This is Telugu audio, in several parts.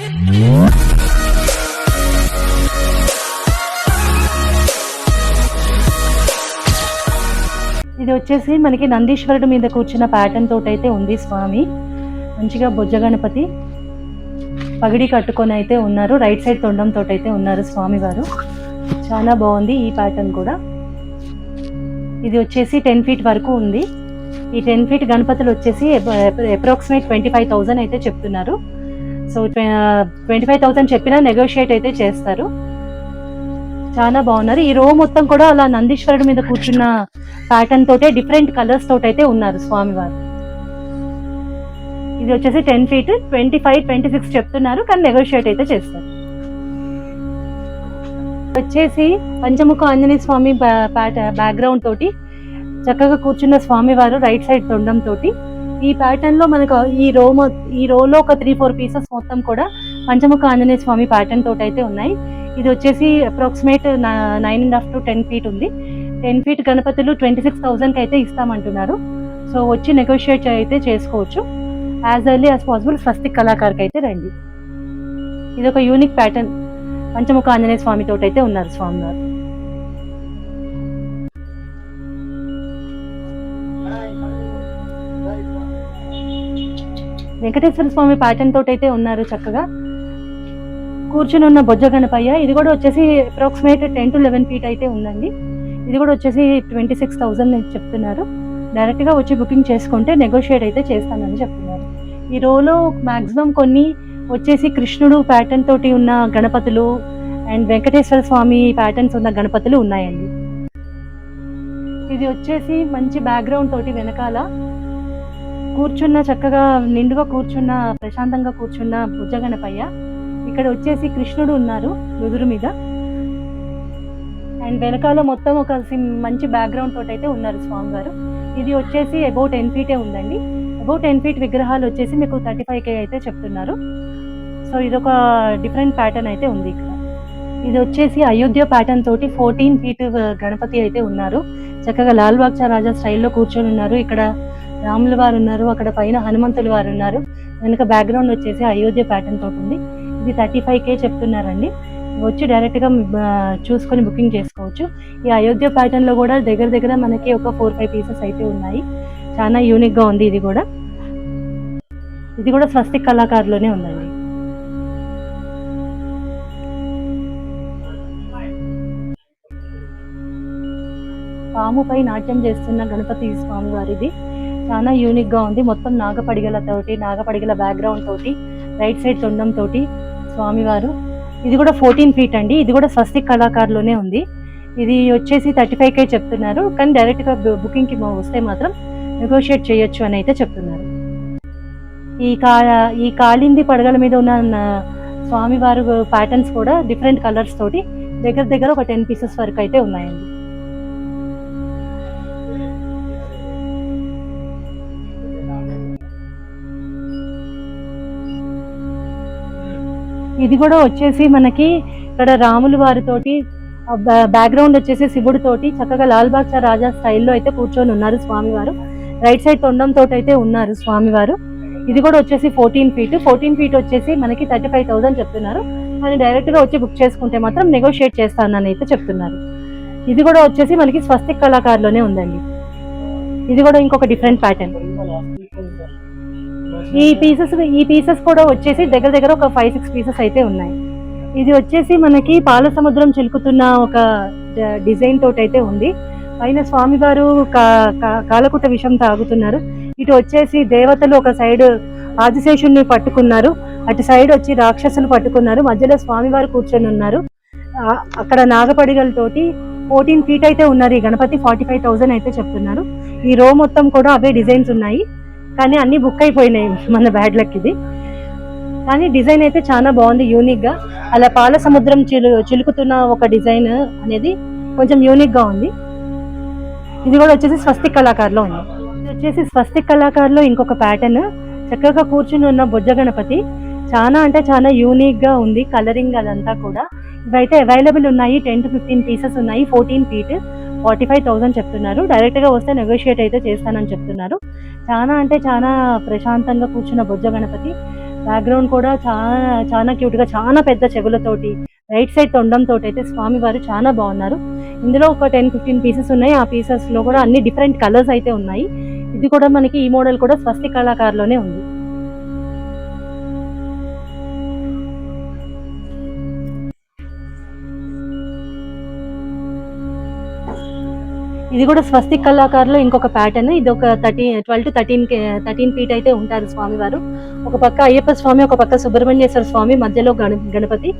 ఇది వచ్చేసి మనకి నందీశ్వరుడు మీద కూర్చున్న ప్యాటర్న్ తోటి అయితే ఉంది స్వామి. మంచిగా బొజ్జ గణపతి పగిడి కట్టుకొని అయితే ఉన్నారు. రైట్ సైడ్ తొండం తోటి అయితే ఉన్నారు స్వామి వారు. చాలా బాగుంది ఈ ప్యాటర్న్ కూడా. ఇది వచ్చేసి 10 ఫీట్ వరకు ఉంది. ఈ 10 ఫీట్ గణపతులు వచ్చేసి అప్రాక్సిమేట్ 25,000 అయితే చెప్తున్నారు. సో 25,000 చెప్పినా నెగోషియేట్ అయితే చేస్తారు. చాలా బాగున్నారు. ఈ రో మొత్తం కూడా అలా నందీశ్వరుడు మీద కూర్చున్న ప్యాటర్న్ తోటే డిఫరెంట్ కలర్స్ తోటి అయితే ఉన్నారు స్వామివారు. ఇది వచ్చేసి 10 ఫీట్ 25, 26 చెప్తున్నారు, కానీ నెగోషియేట్ అయితే చేస్తారు. వచ్చేసి పంచముఖ ఆంజనేయ స్వామి బ్యాక్గ్రౌండ్ తోటి చక్కగా కూర్చున్న స్వామివారు రైట్ సైడ్ తొండం తోటి. ఈ ప్యాటర్న్ లో మనకు ఈ రోలో ఒక 3-4 పీసెస్ మొత్తం కూడా పంచముఖ ఆంజనేయ స్వామి ప్యాటర్న్ తోటి అయితే ఉన్నాయి. ఇది వచ్చేసి అప్రాక్సిమేట్ 9.5 to 10 ఫీట్ ఉంది. 10 ఫీట్ గణపతులు 26,000 అయితే ఇస్తామంటున్నారు. సో వచ్చి నెగోషియేట్ అయితే చేసుకోవచ్చు. యాజ్ ఎర్లీ యాజ్ పాసిబుల్ స్వస్తిక్ కళాకారుకి అయితే రండి. ఇది ఒక యూనిక్ ప్యాటర్న్. పంచముఖ ఆంజనేయ స్వామి తోటి అయితే ఉన్నారు స్వామివారు. వెంకటేశ్వర స్వామి ప్యాటర్న్ తోటి అయితే ఉన్నారు చక్కగా కూర్చుని ఉన్న బొజ్జ గణపయ్య. ఇది కూడా వచ్చేసి అప్రాక్సిమేట్ 10 to 11 ఫీట్ అయితే ఉందండి. ఇది కూడా వచ్చేసి 26,000 చెప్తున్నారు. డైరెక్ట్ గా వచ్చి బుకింగ్ చేసుకుంటే నెగోషియేట్ అయితే చేస్తానని చెప్తున్నారు. ఈ రోలో మాక్సిమం కొన్ని వచ్చేసి కృష్ణుడు ప్యాటర్న్ తోటి ఉన్న గణపతులు అండ్ వెంకటేశ్వర స్వామి ప్యాటర్న్స్ ఉన్న గణపతులు ఉన్నాయండి. ఇది వచ్చేసి మంచి బ్యాక్గ్రౌండ్ తోటి వెనకాల కూర్చున్న చక్కగా నిండుగా కూర్చున్న ప్రశాంతంగా కూర్చున్న బుజ్జ గణపయ్య. ఇక్కడ వచ్చేసి కృష్ణుడు ఉన్నారు నుదురు మీద అండ్ వెనకాల మొత్తం ఒక మంచి బ్యాక్గ్రౌండ్ తోటి అయితే ఉన్నారు స్వామివారు. ఇది వచ్చేసి అబౌట్ 10 ఫీటే ఉందండి. అబౌట్ 10 ఫీట్ విగ్రహాలు వచ్చేసి మీకు 35K అయితే చెప్తున్నారు. సో ఇది ఒక డిఫరెంట్ ప్యాటర్న్ అయితే ఉంది ఇక్కడ. ఇది వచ్చేసి అయోధ్య ప్యాటర్న్ తోటి 14 ఫీట్ గణపతి అయితే ఉన్నారు. చక్కగా లాల్ బాగ్చా రాజా స్టైల్లో కూర్చొని ఉన్నారు. ఇక్కడ రాముల వారు ఉన్నారు, అక్కడ పైన హనుమంతుల వారు ఉన్నారు. వెనక బ్యాక్గ్రౌండ్ వచ్చేసి అయోధ్య ప్యాటర్న్ తోటి ఉంది. ఇది 35K చెప్తున్నారండి. వచ్చి డైరెక్ట్గా చూసుకొని బుకింగ్ చేసుకోవచ్చు. ఈ అయోధ్య ప్యాటర్న్లో కూడా దగ్గర మనకి ఒక 4-5 పీసెస్ అయితే ఉన్నాయి. చాలా యూనిక్గా ఉంది. ఇది కూడా స్వస్తిక్ కళాకారులోనే ఉందండి. పాముపై నాట్యం చేస్తున్న గణపతి స్వామి వారిది. చాలా యూనిక్గా ఉంది. మొత్తం నాగపడిగల బ్యాక్గ్రౌండ్ తోటి రైట్ సైడ్ తొండం తోటి స్వామివారు. ఇది కూడా 14 ఫీట్ అండి. ఇది కూడా స్వస్తిక్ కళాకారులోనే ఉంది. ఇది వచ్చేసి 35K చెప్తున్నారు, కానీ డైరెక్ట్గా బుకింగ్కి వస్తే మాత్రం నెగోషియేట్ చేయొచ్చు అని అయితే చెప్తున్నారు. ఈ కాళింది పడగల మీద ఉన్న స్వామివారు ప్యాటర్న్స్ కూడా డిఫరెంట్ కలర్స్ తోటి దగ్గర ఒక 10 పీసెస్ వరకు అయితే ఉన్నాయండి. ఇది కూడా వచ్చేసి మనకి ఇక్కడ రాములు వారితోటి బ్యాక్గ్రౌండ్ వచ్చేసి శివుడి తోటి చక్కగా లాల్ బాగ్చా రాజా స్టైల్లో అయితే కూర్చొని ఉన్నారు స్వామివారు. రైట్ సైడ్ తొండం తోటి అయితే ఉన్నారు స్వామివారు. ఇది కూడా వచ్చేసి 14 ఫీట్ వచ్చేసి మనకి 35,000 చెప్తున్నారు. కానీ డైరెక్ట్ గా వచ్చి బుక్ చేసుకుంటే మాత్రం నెగోషియేట్ చేస్తానని అయితే చెప్తున్నారు. ఇది కూడా వచ్చేసి మనకి స్వస్తిక్ కళాకారులోనే ఉందండి. ఇది కూడా ఇంకొక డిఫరెంట్ ప్యాటర్న్. ఈ పీసెస్ కూడా వచ్చేసి దగ్గర ఒక 5-6 పీసెస్ అయితే ఉన్నాయి. ఇది వచ్చేసి మనకి పాల సముద్రం చిలుకుతున్న ఒక డిజైన్ తోటి అయితే ఉంది. పైన స్వామివారు కాలకుట విషం తాగుతున్నారు. ఇటు వచ్చేసి దేవతలు ఒక సైడ్ ఆదిశేషుణ్ణి పట్టుకున్నారు, అటు సైడ్ వచ్చి రాక్షసులు పట్టుకున్నారు, మధ్యలో స్వామివారు కూర్చొని ఉన్నారు. అక్కడ నాగపడిగలతోటి 14 ఫీట్ అయితే ఉన్నారు. ఈ గణపతి 45,000 అయితే చెప్తున్నారు. ఈ రో మొత్తం కూడా అవే డిజైన్స్ ఉన్నాయి, కానీ అన్ని బుక్ అయిపోయినాయి మన బ్యాడ్ లక్ ఇది. కానీ డిజైన్ అయితే చాలా బాగుంది, యూనిక్ గా. అలా పాల సముద్రం చిలుకుతున్న ఒక డిజైన్ అనేది కొంచెం యూనిక్ గా ఉంది. ఇది కూడా వచ్చేసి స్వస్తిక్ కళాకారులో ఉంది. ఇది వచ్చేసి స్వస్తిక్ కళాకారులో ఇంకొక ప్యాటర్న్. చక్కగా కూర్చుని ఉన్న బొజ్జ గణపతి చాలా అంటే చాలా యూనిక్ గా ఉంది. కలరింగ్ అదంతా కూడా ఇవైతే అవైలబుల్ ఉన్నాయి. 10 to 15 పీసెస్ ఉన్నాయి. 14 ఫీట్ 45,000 చెప్తున్నారు. డైరెక్ట్ గా వస్తే నెగోషియేట్ అయితే చేస్తానని చెప్తున్నారు. చాలా అంటే చాలా ప్రశాంతంగా కూర్చున్న బొజ్జ గణపతి బ్యాక్గ్రౌండ్ కూడా చాలా చాలా క్యూట్ గా, చాలా పెద్ద చెవులతోటి, రైట్ సైడ్ తొండంతో అయితే స్వామి వారు చాలా బాగున్నారు. ఇందులో ఒక 10-15 పీసెస్ ఉన్నాయి. ఆ పీసెస్ లో కూడా అన్ని డిఫరెంట్ కలర్స్ అయితే ఉన్నాయి. ఇది కూడా మనకి ఈ మోడల్ కూడా స్వస్తి కళాకారులోనే ఉంది. ఇది కూడా స్వస్తి కళాకారులో ఇంకొక ప్యాటర్న్. ఇది ఒక 12 to 13 ఫీట్ అయితే ఉంటారు స్వామివారు. ఒక పక్క అయ్యప్ప స్వామి, ఒక పక్క సుబ్రహ్మణ్యేశ్వర స్వామి, మధ్యలో గణపతి.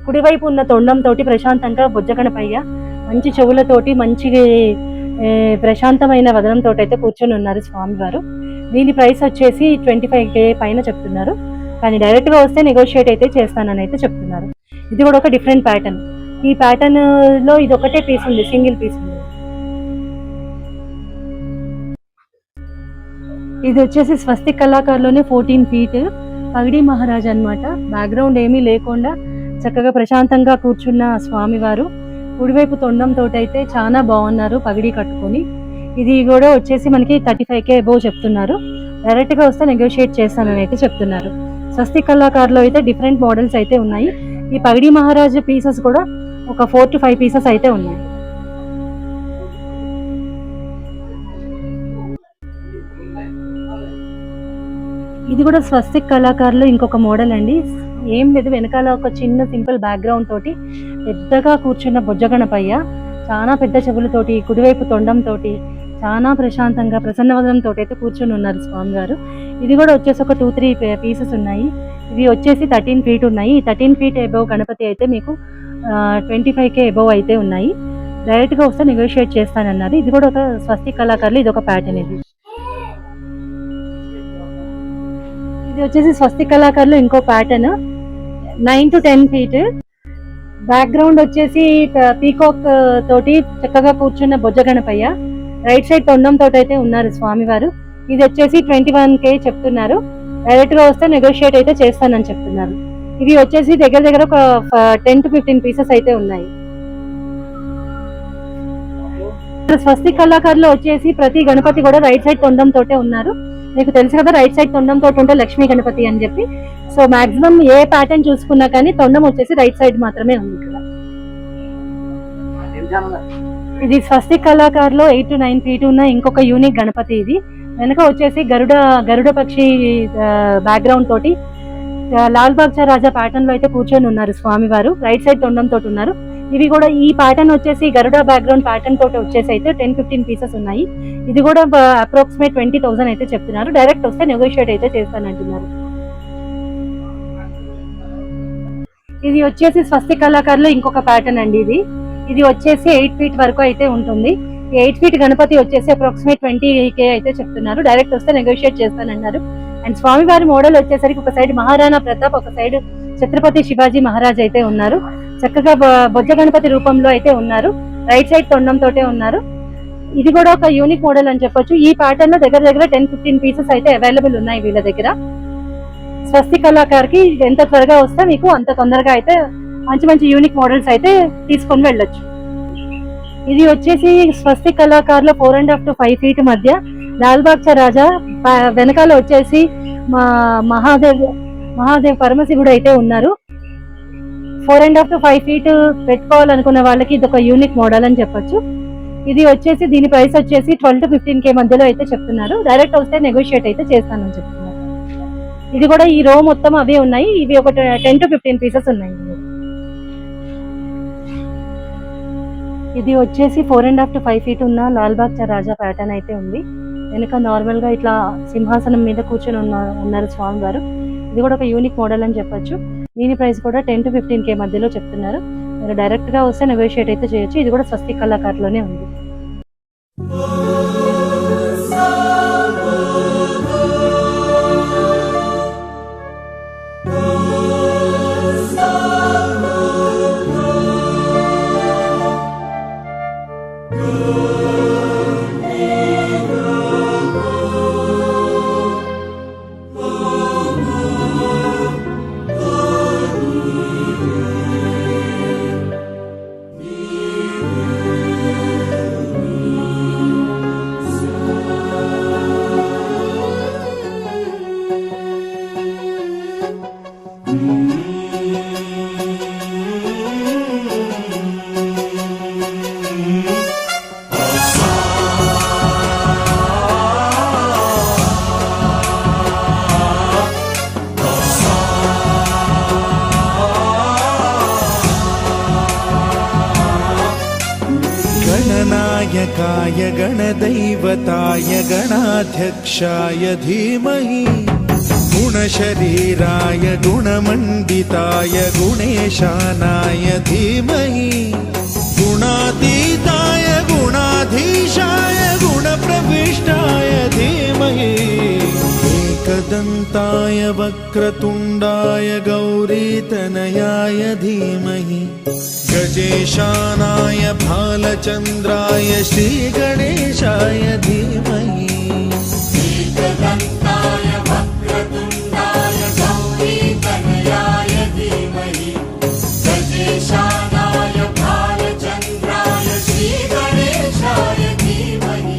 కుడివైపు ఉన్న తొండంతో ప్రశాంతంగా బొజ్జ గణపయ్య మంచి చెవులతోటి, మంచి ప్రశాంతమైన వదనంతో అయితే కూర్చొని ఉన్నారు స్వామివారు. దీని ప్రైస్ వచ్చేసి 25K పైన చెప్తున్నారు. కానీ డైరెక్ట్ గా వస్తే నెగోషియేట్ అయితే చేస్తానని అయితే చెప్తున్నారు. ఇది కూడా ఒక డిఫరెంట్ ప్యాటర్న్. ఈ ప్యాటర్న్ లో ఇది ఒకటే పీస్ ఉంది, సింగిల్ పీస్ ఉంది. ఇది వచ్చేసి స్వస్తి కళాకారులోనే 14 ఫీట్ పగడి మహారాజ్ అన్నమాట. బ్యాక్గ్రౌండ్ ఏమీ లేకుండా చక్కగా ప్రశాంతంగా కూర్చున్న స్వామివారు. కుడివైపు తొండంతో అయితే చాలా బాగున్నారు పగడి కట్టుకొని. ఇది కూడా వచ్చేసి మనకి 35K అబోవ్ చెప్తున్నారు. డైరెక్ట్ గా వస్తే నెగోషియేట్ చేస్తానని అయితే చెప్తున్నారు. స్వస్తి కళాకారులో అయితే డిఫరెంట్ మోడల్స్ అయితే ఉన్నాయి. ఈ పగడి మహారాజ్ పీసెస్ కూడా ఒక 4 to 5 పీసెస్ అయితే ఉన్నాయి. ఇది కూడా స్వస్తిక్ కళాకారులు ఇంకొక మోడల్ అండి. ఏం లేదు, వెనకాల ఒక చిన్న సింపుల్ బ్యాక్గ్రౌండ్ తోటి పెద్దగా కూర్చున్న బొజ్జ గణపయ్య, చాలా పెద్ద చెవులతోటి, కుడివైపు తొండంతో చాలా ప్రశాంతంగా ప్రసన్నవదనంతో అయితే కూర్చొని ఉన్నారు స్వామివారు. ఇది కూడా వచ్చేసి ఒక 2-3 పీసెస్ ఉన్నాయి. ఇవి వచ్చేసి 13 ఫీట్ ఉన్నాయి. ఈ 13 ఫీట్ అబోవ్ గణపతి అయితే మీకు 25K అబోవ్ అయితే ఉన్నాయి. డైరెక్ట్ గా వస్తే నెగోషియేట్ చేస్తానన్నారు. ఇది కూడా ఒక స్వస్తి కళాకారులు, ఇది ఒక ప్యాటర్న్. ఇది వచ్చేసి స్వస్తి కళాకారులు ఇంకో ప్యాటర్న్. 9 to 10 feet. బ్యాక్గ్రౌండ్ వచ్చేసి పీకాక్ తోటి చక్కగా కూర్చున్న బొజ్జ గణపయ్య, రైట్ సైడ్ తొండంతో అయితే ఉన్నారు స్వామివారు. ఇది వచ్చేసి 21K చెప్తున్నారు. డైరెక్ట్ గా వస్తే నెగోషియేట్ అయితే చేస్తానని చెప్తున్నారు. ఇవి వచ్చేసి దగ్గర దగ్గర ఒక 10 to 15 పీసెస్ అయితే ఉన్నాయి. స్వస్తి కళాకారులు వచ్చేసి ప్రతి గణపతి కూడా రైట్ సైడ్ తొండంతో ఉన్నారు. మీకు తెలుసు కదా, రైట్ సైడ్ తొండంతో ఉంటే లక్ష్మీ గణపతి అని చెప్పి. సో మాక్సిమం ఏ ప్యాటర్న్ చూసుకున్నా కానీ తొండం వచ్చేసి రైట్ సైడ్ మాత్రమే ఉంది ఇక్కడ. ఇది స్వస్తి కళాకారులో 8 to 9 ఫీట్ ఉన్న ఇంకొక యూనిక్ గణపతి. ఇది వెనక వచ్చేసి గరుడ పక్షి బ్యాక్గ్రౌండ్ తోటి లాల్ బాగ్చా రాజా ప్యాటర్న్ లో అయితే కూర్చొని ఉన్నారు స్వామివారు. రైట్ సైడ్ తొండంతో ఉన్నారు. ఇవి కూడా ఈ ప్యాటర్న్ వచ్చేసి గరుడ బ్యాక్గ్రౌండ్ ప్యాటర్న్ తోటి వచ్చేసి అయితే 10-15 పీసెస్ ఉన్నాయి. ఇది కూడా అప్రాక్సిమేట్ 20,000 అయితే చెప్తున్నారు. డైరెక్ట్ వస్తే నెగోషియేట్ అయితే చేస్తానంటున్నారు. ఇది వచ్చేసి స్వస్తి కళాకారులు ఇంకొక ప్యాటర్న్ అండి. ఇది వచ్చేసి 8 ఫీట్ వరకు అయితే ఉంటుంది. ఈ 8 ఫీట్ గణపతి వచ్చేసి అప్రాక్సిమేట్ 20K అయితే చెప్తున్నారు. డైరెక్ట్ వస్తే నెగోషియేట్ చేస్తానన్నారు. అండ్ స్వామివారి మోడల్ వచ్చేసరికి ఒక సైడ్ మహారాణా ప్రతాప్, ఒక సైడ్ ఛత్రపతి శివాజీ మహారాజ్ అయితే ఉన్నారు. చక్కగా బొజ్జ గణపతి రూపంలో అయితే ఉన్నారు. రైట్ సైడ్ తొండంతో ఉన్నారు. ఇది కూడా ఒక యూనిక్ మోడల్ అని చెప్పొచ్చు. ఈ ప్యాటర్న్ లో దగ్గర దగ్గర 10-15 పీసెస్ అయితే అవైలబుల్ ఉన్నాయి వీళ్ళ దగ్గర. స్వస్తి కళాకారుకి ఎంత త్వరగా వస్తే మీకు అంత తొందరగా అయితే మంచి మంచి యూనిక్ మోడల్స్ అయితే తీసుకొని వెళ్ళొచ్చు. ఇది వచ్చేసి స్వస్తి కళాకారులో 4.5 to 5 ఫీట్ మధ్య లాల్ బాగ్చా రాజా, వెనకాల వచ్చేసి మహాదేవ్ పరమశివుడు అయితే ఉన్నారు. 4.5 to 5 ఫీట్ పెట్టుకోవాలనుకున్న వాళ్ళకి ఇది ఒక యూనిక్ మోడల్ అని చెప్పొచ్చు. ఇది వచ్చేసి దీని ప్రైస్ వచ్చేసి 12 to 15K మధ్యలో అయితే చెప్తున్నారు. డైరెక్ట్ వస్తే నెగోషియేట్ అయితే చేస్తానని చెప్తున్నారు. ఇది కూడా ఈ రో మొత్తం అవే ఉన్నాయి. ఇవి ఒక 10 to 15 పీసెస్ ఉన్నాయి. ఇది వచ్చేసి 4.5 to 5 ఫీట్ ఉన్న లాల్ బాగ్చా రాజా ప్యాటర్న్ అయితే ఉంది. వెనుక నార్మల్ గా ఇట్లా సింహాసనం మీద కూర్చొని ఉన్నారు స్వామి గారు. ఇది కూడా ఒక యూనిక్ మోడల్ అని చెప్పొచ్చు. దీని ప్రైస్ కూడా 10 to 15K మధ్యలో చెప్తున్నారు. మీరు డైరెక్ట్ గా వస్తే నెగోషియేట్ అయితే చేయొచ్చు. ఇది కూడా స్వస్తి కళాకారులోనే ఉంది. गणनायकाय गणदैवताय गणाध्यक्षाय धीमहि गुणशरीराय गुणमण्डिताय गुणेशानाय धीमहि गुणातीताय गुणाधीशाय गुणप्रविष्टाय धीमहि एकदन्ताय वक्रतुण्डाय गौरीतनयाय धीमहि गजेशानाय भालचन्द्राय श्रीगणेशाय धीमहि एकदन्ताय वक्रतुण्डाय गौरीतनयाय धीमहि गजेशानाय भालचन्द्राय श्रीगणेशाय धीमहि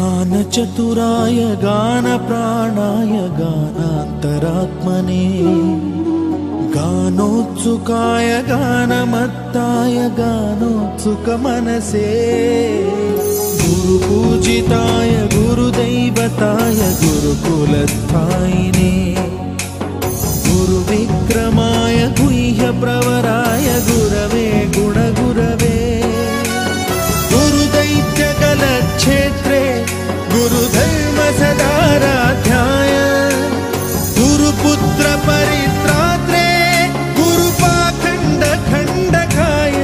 गानचतुराय गानप्राणाय गानान्तरात्मने गानोत्सुकाय गानमत्ताय गानोत्सुकमनसे गुरुपूजिताय गुरुदैवताय गुरुकुलस्थायिने गुरुविक्रमाय गुह्यप्रवराय गुरवे गुणगुरवे गुरुदैत्यकलक्षेत्रे गुरुधर्मसदाराध्याय गुरुपुत्र परित्रात्रे गुरुपाखण्डखण्डकाय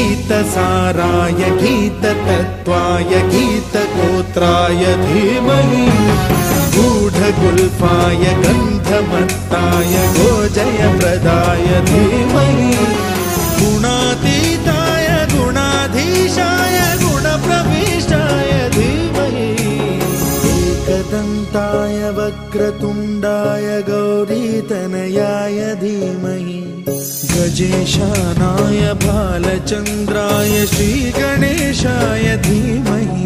गीतसाराय गीततत्त्वाय गीतगोत्राय धीमहि गूढगुल्फाय गन्धमत्ताय गोजयप्रदाय धीमहि गुणातीताय गुणाधीशाय गुणप्रविष्टाय धीमहि एकदन्ताय वक्रतुण्डाय गौरीतनयाय धीमहि गजेशानाय भालचन्द्राय श्रीगणेशाय धीमहि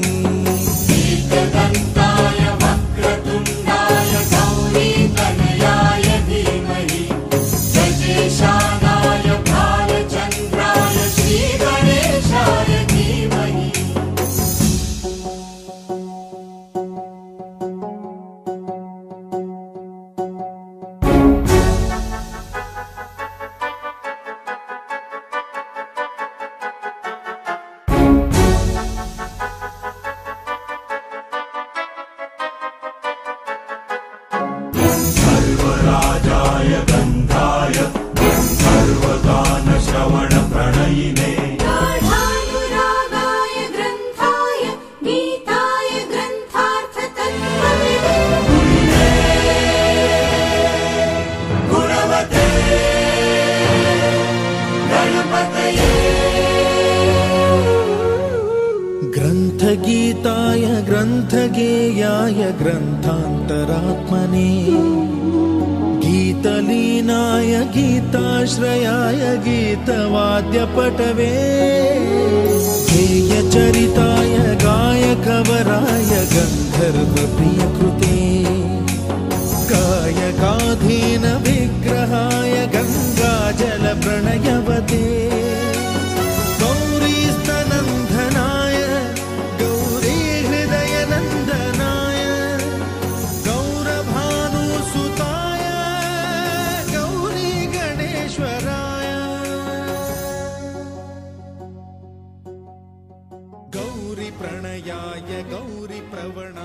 एकदन्ताय वक्रतुण्डाय गौरीतनयाय धीमहि गजेशानाय भालचन्द्राय श्रीगणेशाय धीमहि सर्वराजाय गन्धाय सर्वगानश्रवणप्रणयिने गाढानुरागाय ग्रन्थाय गीताय ग्रन्थार्थतत्त्वविदे गुणवते गणपतये ग्रन्थगीताय ग्रन्थगेयाय ग्रन्थान्तरात्मने गीतलीनाय गीताश्रयाय गीतवाद्यपटवे गेयचरिताय गायकवराय गन्धर्वप्रियकृते गायकाधीन विग्रहाय गङ्गाजलप्रणयवते गौरीस्तनन्दनाय गौरीहृदयनन्दनाय गौरभानुसुताय गौरीगणेश्वराय गौरीप्रणयाय गौरीप्रवण